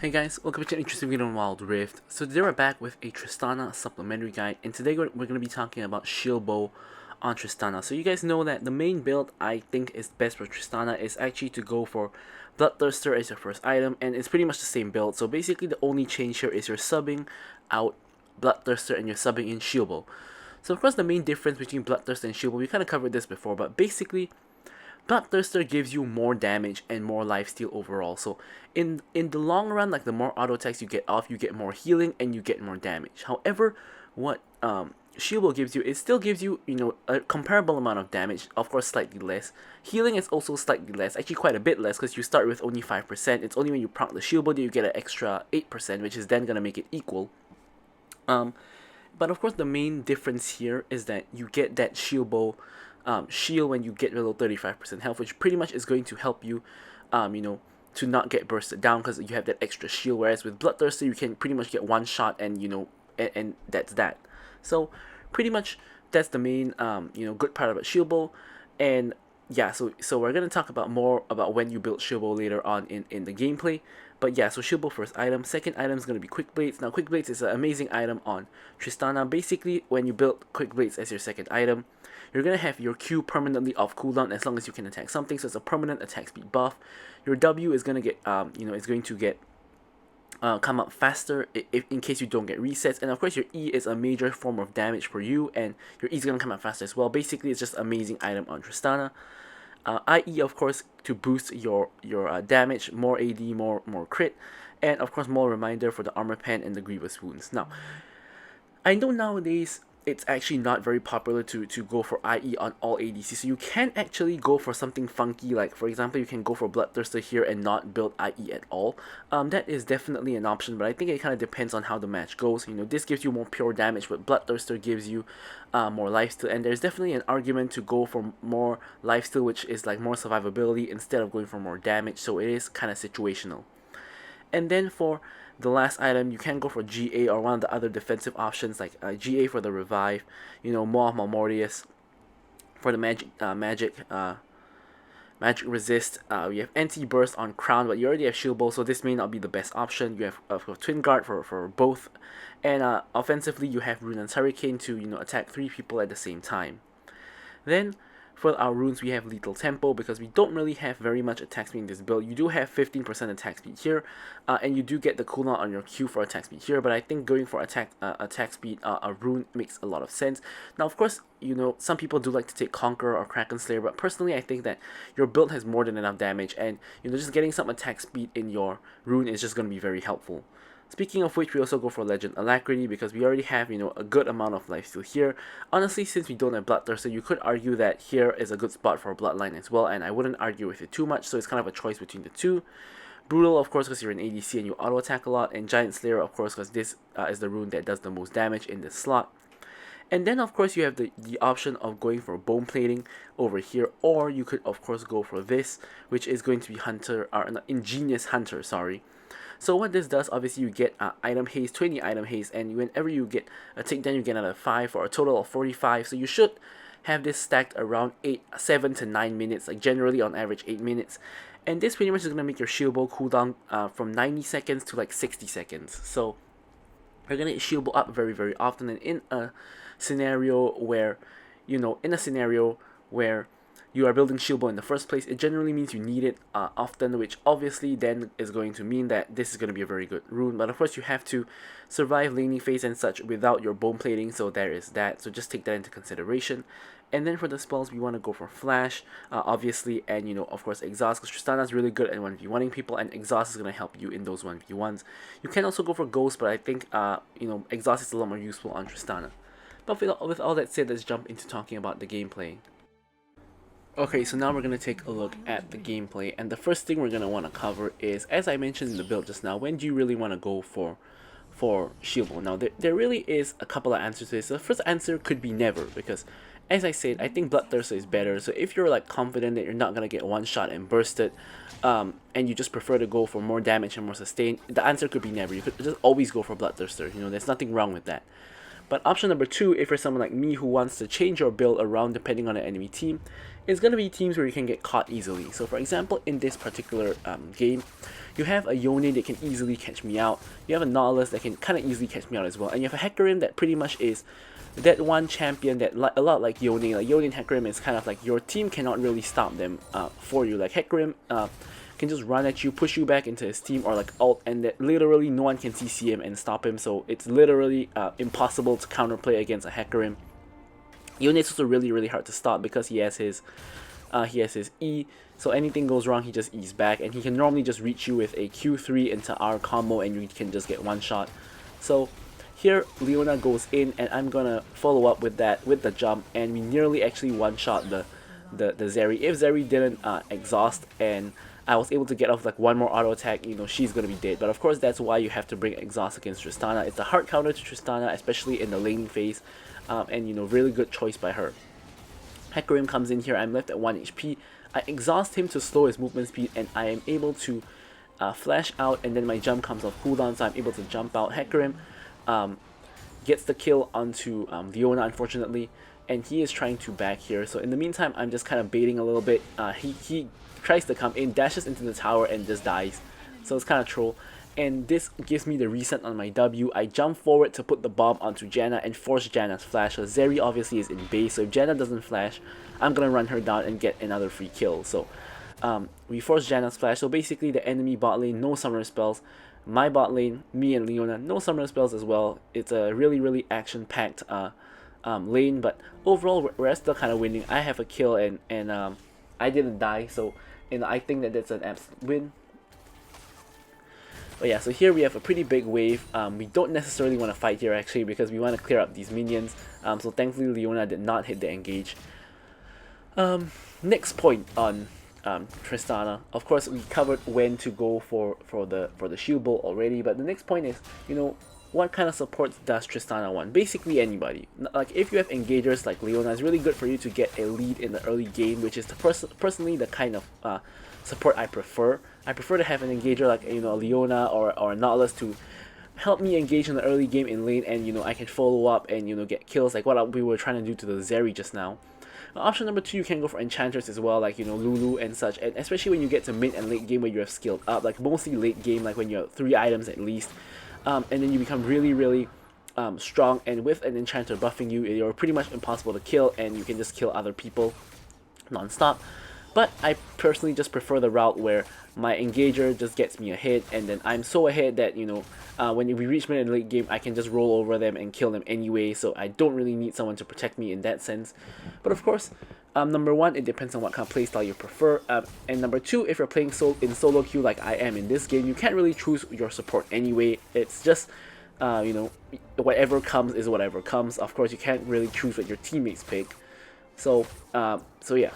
Hey guys, welcome to an interesting video on Wild Rift. So today we're back with a Tristana supplementary guide, and today we're going to be talking about SHIELDBOW on Tristana. So you guys know that the main build I think is best for Tristana is actually to go for Bloodthirster as your first item, and it's pretty much the same build. So basically the only change here is you're subbing out Bloodthirster and you're subbing in SHIELDBOW. So of course the main difference between Bloodthirster and SHIELDBOW, we kind of covered this before, but basically Bloodthirster gives you more damage and more lifesteal overall. So in the long run, like the more auto attacks you get off, you get more healing and you get more damage. However, what SHIELDBOW gives you, it still gives you, a comparable amount of damage, of course slightly less. Healing is also slightly less, actually quite a bit less, because you start with only 5%. It's only when you proc the SHIELDBOW that you get an extra 8%, which is then going to make it equal. But of course the main difference here is that you get that SHIELDBOW shield when you get below 35% health, which pretty much is going to help you, to not get bursted down because you have that extra shield. Whereas with Bloodthirster, you can pretty much get one shot and and that's that. So pretty much that's the main good part about SHIELDBOW. And yeah, so we're gonna talk about more about when you build SHIELDBOW later on in the gameplay. But yeah, so SHIELDBOW first item. Second item is going to be Quick Blades. Now Quick Blades is an amazing item on Tristana. Basically, when you build Quick Blades as your second item, you're going to have your Q permanently off cooldown as long as you can attack something. So it's a permanent attack speed buff. Your W is going to get, is going to get come up faster in case you don't get resets. And of course your E is a major form of damage for you, and your E is going to come up faster as well. Basically, it's just an amazing item on Tristana. IE, of course, to boost your damage, more AD, more crit, and of course more reminder for the armor pen and the grievous wounds. Now, I know nowadays it's actually not very popular to go for IE on all ADC, so you can actually go for something funky, like for example you can go for Bloodthirster here and not build IE at all. That is definitely an option, but I think it kind of depends on how the match goes. This gives you more pure damage, but Bloodthirster gives you more lifesteal, and there's definitely an argument to go for more lifesteal, which is like more survivability instead of going for more damage, so it is kind of situational. And then for the last item, you can go for GA or one of the other defensive options, like GA for the revive, Maw Mortius for the magic resist. We have anti-burst on Crown, but you already have SHIELDBOW, so this may not be the best option. You have Twin Guard for both, and offensively you have Rune and Hurricane to attack 3 people at the same time. Then for our runes, we have Lethal Tempo because we don't really have very much attack speed in this build. You do have 15% attack speed here, and you do get the cooldown on your Q for attack speed here, but I think going for attack speed, a rune makes a lot of sense. Now, of course, some people do like to take Conqueror or Kraken Slayer, but personally I think that your build has more than enough damage, and just getting some attack speed in your rune is just going to be very helpful. Speaking of which, we also go for Legend Alacrity because we already have, a good amount of lifesteal here. Honestly, since we don't have Bloodthirster, you could argue that here is a good spot for a Bloodline as well, and I wouldn't argue with it too much, so it's kind of a choice between the two. Brutal, of course, because you're an ADC and you auto attack a lot, and Giant Slayer, of course, because this is the rune that does the most damage in this slot. And then, of course, you have the option of going for Bone Plating over here, or you could, of course, go for this, which is going to be Ingenious Hunter, sorry. So what this does, obviously you get item haste, 20 item haste, and whenever you get a takedown, you get another 5 for a total of 45. So you should have this stacked around 7 to 9 minutes, like generally on average 8 minutes. And this pretty much is going to make your SHIELDBOW cooldown from 90 seconds to like 60 seconds. So you're going to SHIELDBOW up very, very often, and in a scenario where, you are building SHIELDBOW in the first place, it generally means you need it often, which obviously then is going to mean that this is going to be a very good rune. But of course you have to survive laning phase and such without your bone plating, so there is that, so just take that into consideration. And then for the spells, we want to go for Flash, obviously, and of course Exhaust, because Tristana is really good at 1v1ing people, and Exhaust is going to help you in those 1v1s. You can also go for Ghost, but I think Exhaust is a lot more useful on Tristana. But with all that said, let's jump into talking about the gameplay. Okay, so now we're going to take a look at the gameplay, and the first thing we're going to want to cover is, as I mentioned in the build just now, when do you really want to go for SHIELDBOW? Now, there really is a couple of answers to this. The first answer could be never, because, as I said, I think Bloodthirster is better. So if you're like confident that you're not going to get one shot and bursted, and you just prefer to go for more damage and more sustain, the answer could be never. You could just always go for Bloodthirster, there's nothing wrong with that. But option number 2, if you're someone like me who wants to change your build around depending on the enemy team, is going to be teams where you can get caught easily. So for example, in this particular game, you have a Yone that can easily catch me out, you have a Nautilus that can kind of easily catch me out as well, and you have a Hecarim that pretty much is that one champion that a lot like Yone. Like Yone and Hecarim is kind of like your team cannot really stop them for you. Like Hecarim can just run at you, push you back into his team, or like ult, and that literally no one can CC him and stop him, so it's literally impossible to counterplay against a Hecarim. Yone is also really hard to stop because he has his E, so anything goes wrong he just E's back, and he can normally just reach you with a Q3 into our combo and you can just get one shot. So here Leona goes in, and I'm gonna follow up with that with the jump, and we nearly actually one shot the Zeri. If Zeri didn't exhaust and I was able to get off like one more auto attack, you know, she's gonna be dead. But of course that's why you have to bring exhaust against Tristana. It's a hard counter to Tristana, especially in the laning phase, and you know, really good choice by her. Hecarim comes in here, I'm left at 1 HP. I exhaust him to slow his movement speed, and I am able to flash out, and then my jump comes off cooldown, so I'm able to jump out. Hecarim gets the kill onto Leona, unfortunately, and he is trying to back here. So in the meantime, I'm just kind of baiting a little bit. He tries to come in, dashes into the tower, and just dies. So it's kind of troll. And this gives me the reset on my W. I jump forward to put the bomb onto Janna and force Janna's flash. So Zeri obviously is in base, so if Janna doesn't flash, I'm gonna run her down and get another free kill. So we force Janna's flash. So basically the enemy bot lane, no summoner spells. My bot lane, me and Leona, no summoner spells as well. It's a really action-packed lane, but overall we're still kind of winning. I have a kill, and I didn't die, so I think that that's an absolute win. But yeah, so here we have a pretty big wave. We don't necessarily want to fight here actually, because we want to clear up these minions. So thankfully Leona did not hit the engage. Next point on Tristana. Of course, we covered when to go for the shield bolt already, but the next point is, you know, what kind of supports does Tristana want? Basically anybody. Like if you have engagers like Leona, it's really good for you to get a lead in the early game, which is personally the kind of support I prefer. I prefer to have an engager like, you know, a Leona or a Nautilus to help me engage in the early game in lane, and you know, I can follow up and, you know, get kills like what we were trying to do to the Zeri just now. Option number 2, you can go for enchanters as well, like, you know, Lulu and such, and especially when you get to mid and late game where you have skilled up, like mostly late game, like when you have 3 items at least, and then you become really strong, and with an enchanter buffing you, you're pretty much impossible to kill, and you can just kill other people non-stop. But I personally just prefer the route where my engager just gets me a hit, and then I'm so ahead that, you know, when we reach mid and late game, I can just roll over them and kill them anyway, so I don't really need someone to protect me in that sense. But of course, number 1, it depends on what kind of playstyle you prefer, and number 2, if you're playing in solo queue like I am in this game, you can't really choose your support anyway. It's just, you know, whatever comes is whatever comes. Of course, you can't really choose what your teammates pick. So yeah.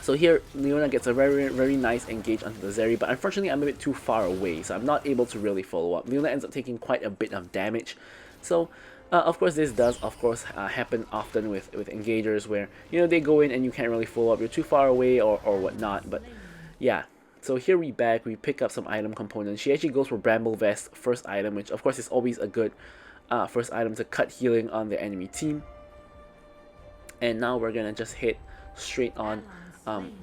So here, Leona gets a very nice engage onto the Zeri, but unfortunately I'm a bit too far away, so I'm not able to really follow up. Leona ends up taking quite a bit of damage. So, of course, this does, happen often with engagers where, you know, they go in and you can't really follow up. You're too far away or whatnot, but yeah. So here we pick up some item components. She actually goes for Bramble Vest, first item, which of course is always a good first item to cut healing on the enemy team. And now we're gonna just hit straight on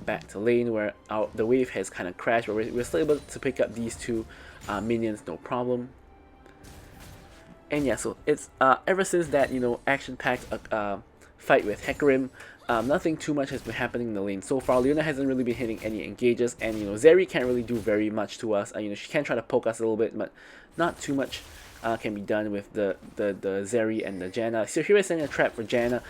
back to lane where the wave has kind of crashed, but we're still able to pick up these 2 minions, no problem. And yeah, so it's ever since that, you know, action-packed fight with Hecarim, nothing too much has been happening in the lane so far. Leona hasn't really been hitting any engages, and you know, Zeri can't really do very much to us. You know, she can try to poke us a little bit, but not too much can be done with the Zeri and the Janna. So here we're setting a trap for Janna.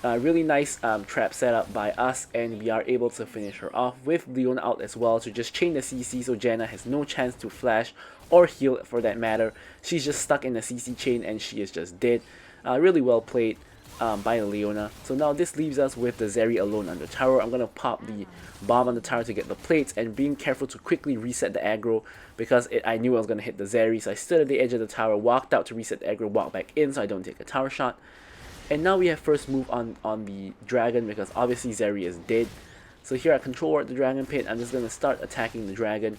Really nice trap setup by us, and we are able to finish her off with Leona out as well to just chain the CC, so Janna has no chance to flash or heal for that matter. She's just stuck in the CC chain and she is just dead. Really well played by Leona. So now this leaves us with the Zeri alone on the tower. I'm gonna pop the bomb on the tower to get the plates, and being careful to quickly reset the aggro because I knew I was gonna hit the Zeri. So I stood at the edge of the tower, walked out to reset the aggro, walked back in so I don't take a tower shot. And now we have first move on the dragon because obviously Zeri is dead. So here I control ward the dragon pit. I'm just going to start attacking the dragon.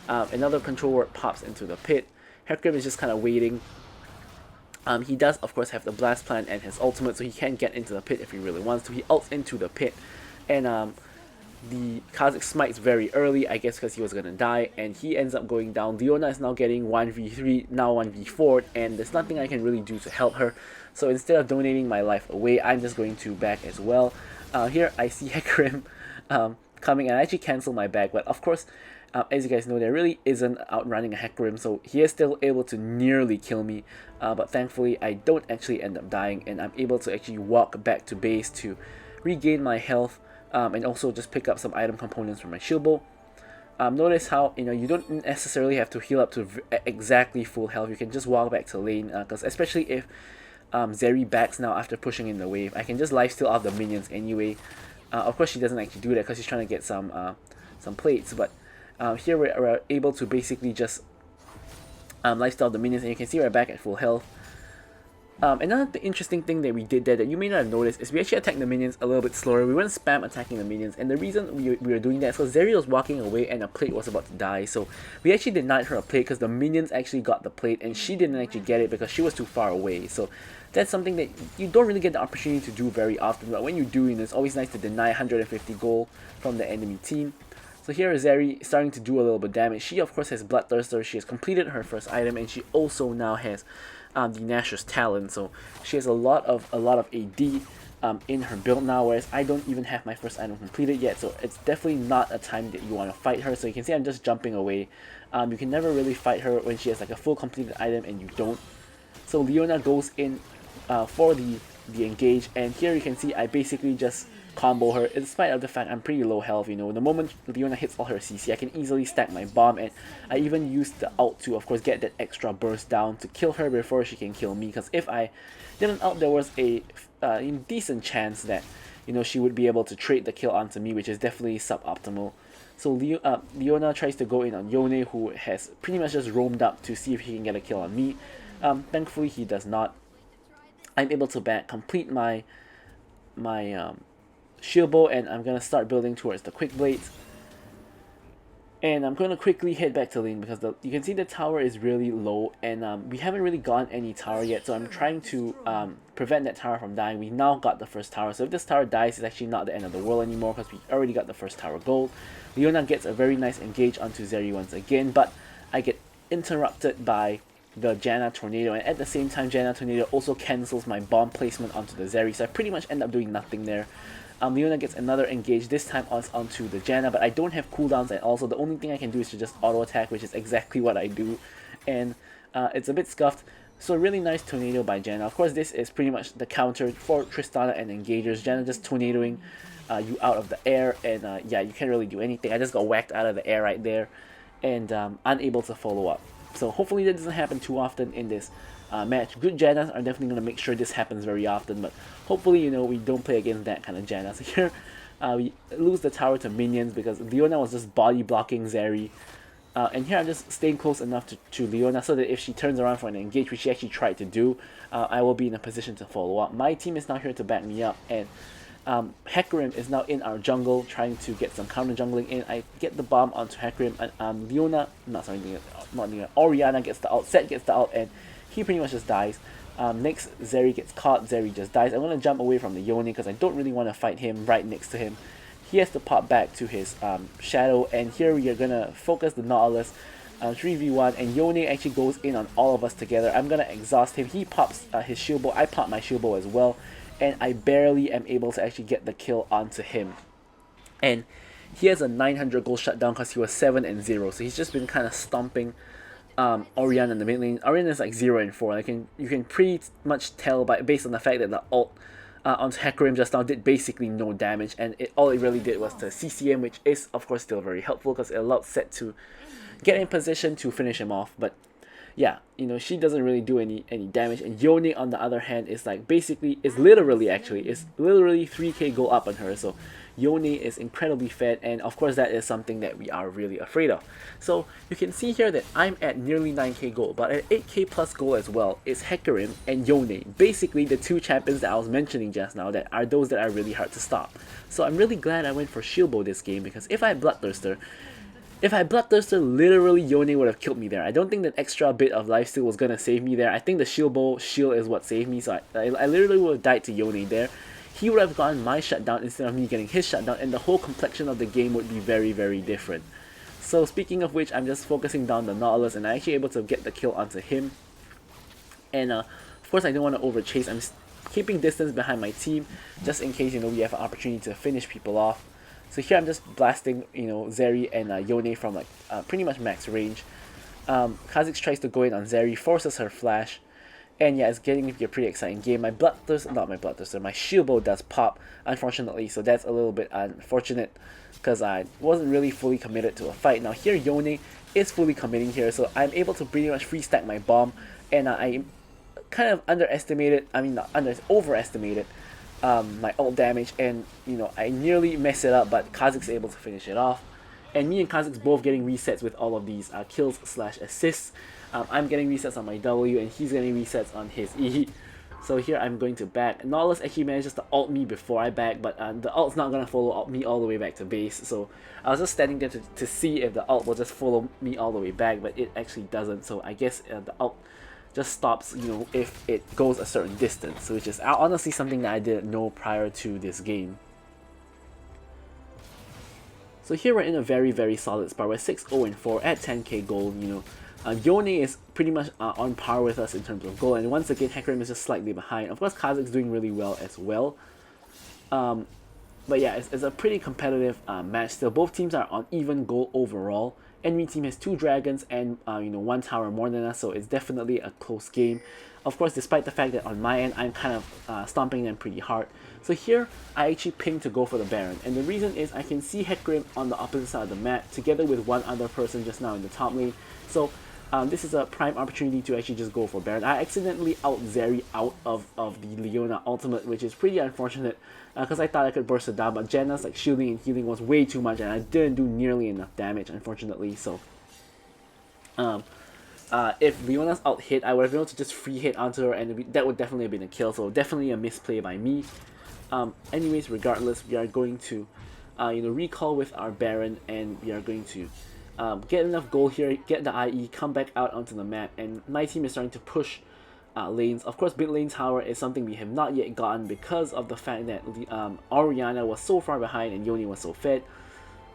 Another control ward pops into the pit. Hecarim is just kind of waiting. He does, of course, have the Blast Plant and his ultimate, so he can get into the pit if he really wants to. He ults into the pit, and the Kha'Zix smites very early, I guess because he was going to die, and he ends up going down. Leona is now getting 1v3, now 1v4, and there's nothing I can really do to help her. So instead of donating my life away, I'm just going to back as well. Here I see Hecarim coming, and I actually cancel my back, but of course, as you guys know, there really isn't outrunning a Hecarim, so he is still able to nearly kill me, but thankfully I don't actually end up dying, and I'm able to actually walk back to base to regain my health, and also just pick up some item components from my shield bow. Notice how, you don't necessarily have to heal up to exactly full health. You can just walk back to lane, because especially if Zeri backs now after pushing in the wave, I can just lifesteal off the minions anyway. Of course she doesn't actually do that because she's trying to get some plates, but here we're able to basically just lifesteal the minions, and you can see we're back at full health. Another interesting thing that we did there that you may not have noticed is we actually attacked the minions a little bit slower. We weren't spam attacking the minions, and the reason we were doing that is because Zeri was walking away and a plate was about to die. So we actually denied her a plate because the minions actually got the plate and she didn't actually get it because she was too far away. So that's something that you don't really get the opportunity to do very often, but when you do, it's always nice to deny 150 gold from the enemy team. So here is Zeri starting to do a little bit of damage. She of course has Bloodthirster, she has completed her first item, and she also now has the Nashor's Talon, so she has a lot of AD in her build now, whereas I don't even have my first item completed yet, so it's definitely not a time that you want to fight her. So you can see I'm just jumping away. You can never really fight her when she has like a full completed item and you don't. So Leona goes in for the engage, and here you can see I basically just combo her in spite of the fact I'm pretty low health. The moment Leona hits all her CC, I can easily stack my bomb, and I even use the ult to of course get that extra burst down to kill her before she can kill me, because if I didn't ult, there was a decent chance that she would be able to trade the kill onto me, which is definitely suboptimal. So Leona tries to go in on Yone, who has pretty much just roamed up to see if he can get a kill on me. Thankfully he does not. I'm able to complete my shield bow, and I'm gonna start building towards the quick blades, and I'm gonna quickly head back to lane because you can see the tower is really low, and we haven't really gotten any tower yet, so I'm trying to prevent that tower from dying. We now got the first tower, so if this tower dies, it's actually not the end of the world anymore because we already got the first tower gold. Leona gets a very nice engage onto Zeri once again, but I get interrupted by the Janna Tornado, and at the same time Janna Tornado also cancels my bomb placement onto the Zeri, so I pretty much end up doing nothing there. Leona gets another engage, this time onto the Janna, but I don't have cooldowns at all, so the only thing I can do is to just auto attack, which is exactly what I do, and it's a bit scuffed. So really nice tornado by Janna. Of course this is pretty much the counter for Tristana and engagers. Janna just tornadoing you out of the air, and yeah, you can't really do anything. I just got whacked out of the air right there, and unable to follow up. So hopefully that doesn't happen too often in this match. Good Jannas are definitely going to make sure this happens very often, but hopefully we don't play against that kind of Janna. So here we lose the tower to minions because Leona was just body blocking Zeri, and here I'm just staying close enough to Leona so that if she turns around for an engage, which she actually tried to do, I will be in a position to follow up. My team is now here to back me up, and Hecarim is now in our jungle trying to get some counter jungling in. I get the bomb onto Hecarim, and Orianna gets the ult, Set gets the ult, and he pretty much just dies. Next, Zeri gets caught, Zeri just dies. I'm going to jump away from the Yone because I don't really want to fight him right next to him. He has to pop back to his shadow, and here we are going to focus the Nautilus 3v1, and Yone actually goes in on all of us together. I'm going to exhaust him. He pops his shield bow, I pop my shield bow as well, and I barely am able to actually get the kill onto him. And he has a 900 gold shutdown because he was 7-0, so he's just been kind of stomping Orianna in the mid lane. Orianna is like 0-4. You can pretty much tell based on the fact that the ult onto Hecarim just now did basically no damage, and all it really did was to CCM, which is of course still very helpful because it allowed Set to get in position to finish him off. But yeah, she doesn't really do any damage, and Yone on the other hand is like literally 3k gold up on her, so Yone is incredibly fed, and of course that is something that we are really afraid of. So you can see here that I'm at nearly 9k gold, but at 8k plus gold as well is Hecarim and Yone, basically the two champions that I was mentioning just now that are those that are really hard to stop. So I'm really glad I went for shield bow this game, because if I had Bloodthirster, If I Bloodthirster, literally Yone would have killed me there. I don't think that extra bit of lifesteal was gonna save me there. I think the shield bow shield is what saved me, so I literally would have died to Yone there. He would have gotten my shutdown instead of me getting his shutdown, and the whole complexion of the game would be very, very different. So speaking of which, I'm just focusing down the Nautilus, and I'm actually able to get the kill onto him. And of course, I don't want to overchase. I'm keeping distance behind my team, just in case, you know, we have an opportunity to finish people off. So here I'm just blasting, you know, Zeri and Yone from like pretty much max range. Kha'Zix tries to go in on Zeri, forces her flash. And yeah, it's getting to be a pretty exciting game. My Bloodthirster, not my Bloodthirster, my Shield Bow does pop, unfortunately, so that's a little bit unfortunate because I wasn't really fully committed to a fight. Now here, Yone is fully committing here, so I'm able to pretty much free stack my bomb, and I kind of overestimated my ult damage, and you know, I nearly messed it up, but Kha'Zix is able to finish it off. And me and Kha'Zix both getting resets with all of these kills slash assists. I'm getting resets on my W, and he's getting resets on his E. So here I'm going to back. Nautilus actually manages to ult me before I back, but the ult's not going to follow me all the way back to base. So I was just standing there to see if the ult will just follow me all the way back, but it actually doesn't. So I guess the ult just stops, you know, if it goes a certain distance, which is honestly something that I didn't know prior to this game. So here we're in a very, very solid spot. We're 6-0-4 at 10k gold, you know. Yone is pretty much on par with us in terms of gold, and once again Hecarim is just slightly behind. Of course, Kha'Zix is doing really well as well. But yeah, it's a pretty competitive match still. Both teams are on even gold overall. Enemy team has 2 dragons and you know, 1 tower more than us, so it's definitely a close game. Of course, despite the fact that on my end I'm kind of stomping them pretty hard. So here I actually ping to go for the Baron, and the reason is I can see Hecarim on the opposite side of the map together with one other person just now in the top lane. So this is a prime opportunity to actually just go for Baron. I accidentally out Zeri out of the Leona ultimate, which is pretty unfortunate because I thought I could burst it down, but Janna's like shielding and healing was way too much, and I didn't do nearly enough damage, unfortunately. So if Leona's out hit, I would have been able to just free hit onto her, and that would definitely have been a kill. So definitely a misplay by me. Anyways, regardless, we are going to you know, recall with our Baron, and we are going to get enough gold here, get the IE, come back out onto the map, and my team is starting to push lanes. Of course, mid lane tower is something we have not yet gotten because of the fact that Orianna was so far behind and Yone was so fed.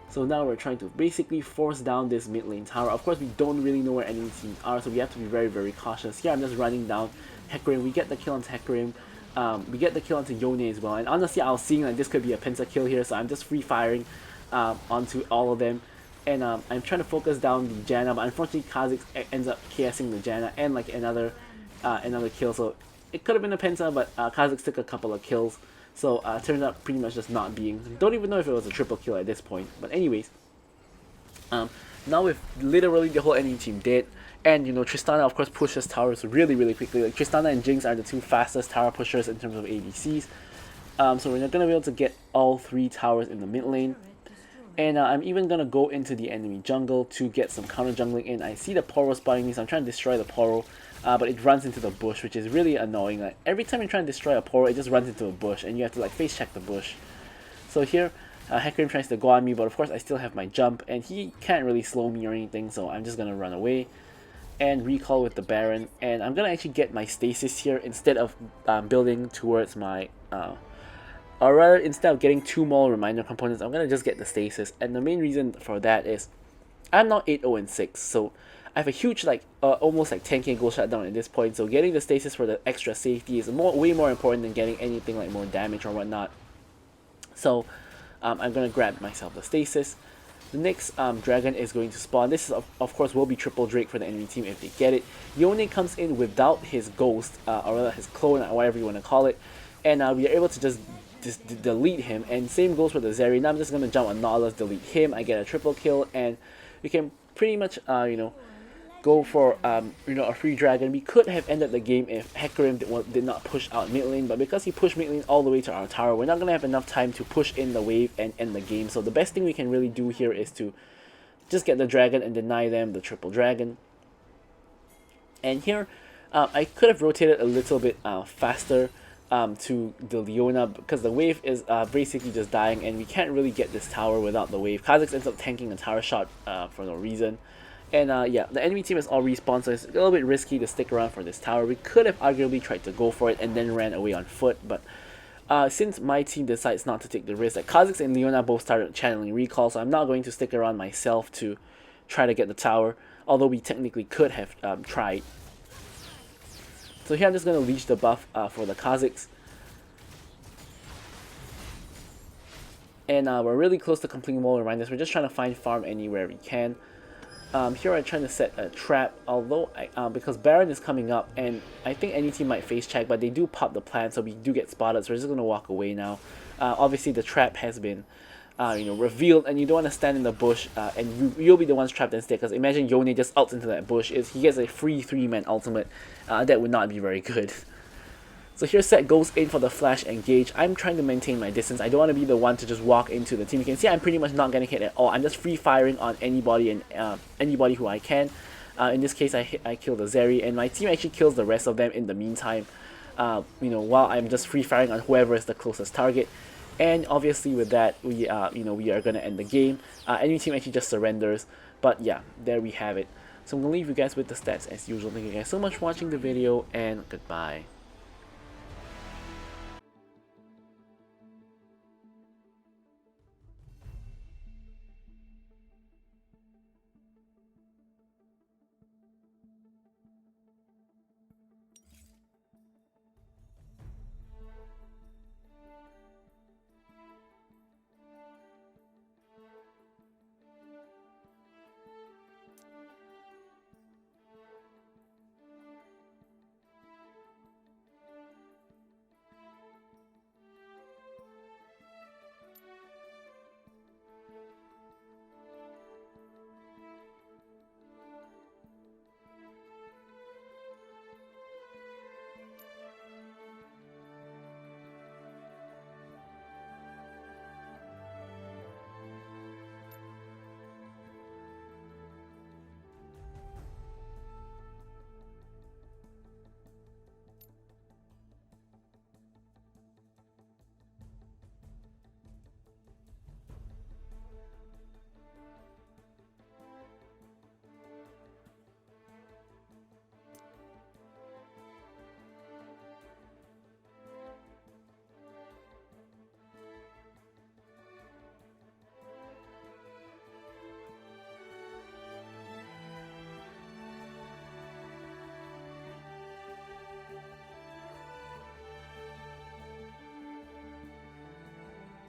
So now we're trying to basically force down this mid lane tower. Of course, we don't really know where enemy teams are, so we have to be very, very cautious. Here I'm just running down Hecarim. We get the kill onto Hecarim. We get the kill onto Yone as well. And honestly, I was seeing like this could be a penta kill here, so I'm just free firing onto all of them. And I'm trying to focus down the Janna, but unfortunately Kha'Zix ends up KSing the Janna and like another kill. So it could have been a penta, but Kha'Zix took a couple of kills. So turned out pretty much just not being. Don't even know if it was a triple kill at this point. But anyways, now with literally the whole enemy team dead, and you know, Tristana of course pushes towers really, really quickly. Like Tristana and Jinx are the 2 fastest tower pushers in terms of ADCs. So we're not gonna be able to get all 3 towers in the mid lane. And I'm even gonna go into the enemy jungle to get some counter jungling in. I see the Poro spotting me, so I'm trying to destroy the Poro, but it runs into the bush, which is really annoying. Like every time you try to destroy a Poro, it just runs into a bush, and you have to like face check the bush. So here, Hecarim tries to go on me, but of course I still have my jump, and he can't really slow me or anything, so I'm just gonna run away and recall with the Baron. And I'm gonna actually get my stasis here instead of building towards my or rather, instead of getting 2 more reminder components, I'm gonna just get the stasis. And the main reason for that is I'm now 8-0-6, so I have a huge like almost like 10k gold shutdown at this point. So getting the stasis for the extra safety is way more important than getting anything like more damage or whatnot. So I'm gonna grab myself the stasis. The next dragon is going to spawn. This is of course will be triple Drake for the enemy team if they get it. Yone comes in without his ghost, or rather his clone, or whatever you want to call it, and we are able to just delete him. And same goes for the Zeri. Now I'm just gonna jump on Nautilus, delete him. I get a triple kill, and we can pretty much you know, go for you know, a free dragon. We could have ended the game if Hecarim did not push out mid lane, but because he pushed mid lane all the way to our tower, we're not gonna have enough time to push in the wave and end the game. So the best thing we can really do here is to just get the dragon and deny them the triple dragon. And here I could have rotated a little bit faster, to the Leona, because the wave is basically just dying, and we can't really get this tower without the wave. Kha'Zix ends up tanking a tower shot for no reason. And yeah, the enemy team is all respawned, so it's a little bit risky to stick around for this tower. We could have arguably tried to go for it and then ran away on foot, but since my team decides not to take the risk, Kha'Zix and Leona both started channeling recall, so I'm not going to stick around myself to try to get the tower, although we technically could have tried. So here I'm just going to leash the buff for the Kha'Zix. And we're really close to completing wall reminders. We're just trying to find farm anywhere we can. Here I'm trying to set a trap, although because Baron is coming up, and I think any team might face check, but they do pop the plan, so we do get spotted, so we're just going to walk away now. Obviously the trap has been revealed, and you don't want to stand in the bush, and you'll be the ones trapped instead, because imagine Yone just ults into that bush. He gets a free 3-man ultimate. That would not be very good. So here Set goes in for the flash engage. I'm trying to maintain my distance. I don't want to be the one to just walk into the team. You can see I'm pretty much not getting hit at all. I'm just free firing on anybody and anybody who I can. In this case, I kill the Zeri, and my team actually kills the rest of them in the meantime. While I'm just free firing on whoever is the closest target. And obviously with that, we are gonna end the game. Enemy team actually just surrenders. But yeah, there we have it. So I'm gonna leave you guys with the stats as usual. Thank you guys so much for watching the video, and goodbye.